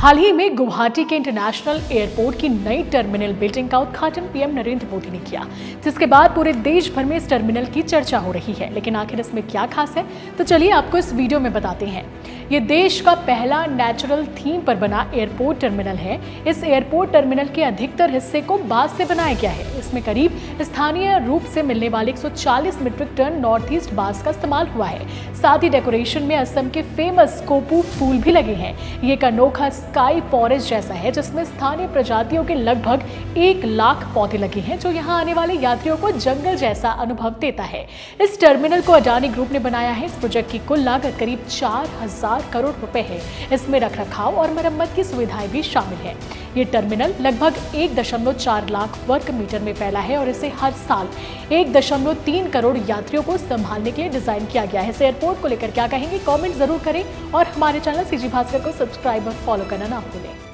हाल ही में गुवाहाटी के international airport की नई टर्मिनल बिल्डिंग का उद्घाटन पीएम नरेंद्र मोदी ने किया, जिसके बाद पूरे देश भर में इस टर्मिनल की चर्चा हो रही है। लेकिन आखिर इसमें क्या खास है, तो चलिए आपको इस वीडियो में बताते हैं। ये देश का पहला नेचुरल थीम पर बना एयरपोर्ट टर्मिनल है। इस एयरपोर्ट टर्मिनल के अधिकतर हिस्से को बांस से बनाया गया है। इसमें करीब स्थानीय रूप से मिलने वाले 140 मीट्रिक टन नॉर्थ ईस्ट बांस का इस्तेमाल हुआ है। साथ ही डेकोरेशन में असम के फेमस कोपू फूल भी लगे हैं। ये एक अनोखा स्काई फॉरेस्ट जैसा है, जिसमें स्थानीय प्रजातियों के लगभग 1 लाख पौधे लगे हैं, जो यहाँ आने वाले यात्रियों को जंगल जैसा अनुभव देता है। इस टर्मिनल को अडानी ग्रुप ने बनाया है। इस प्रोजेक्ट की कुल लागत करीब 4000 करोड़ रुपए है। इसमें रखरखाव और मरम्मत की सुविधाएं भी शामिल है। ये टर्मिनल लगभग 1.4 लाख वर्ग मीटर में फैला है और इसे हर साल 1.3 करोड़ यात्रियों को संभालने के लिए डिजाइन किया गया है। इस एयरपोर्ट को लेकर क्या कहेंगे, कमेंट जरूर करें और हमारे चैनल सीजी भास्कर को सब्सक्राइब और फॉलो करना ना भूलें।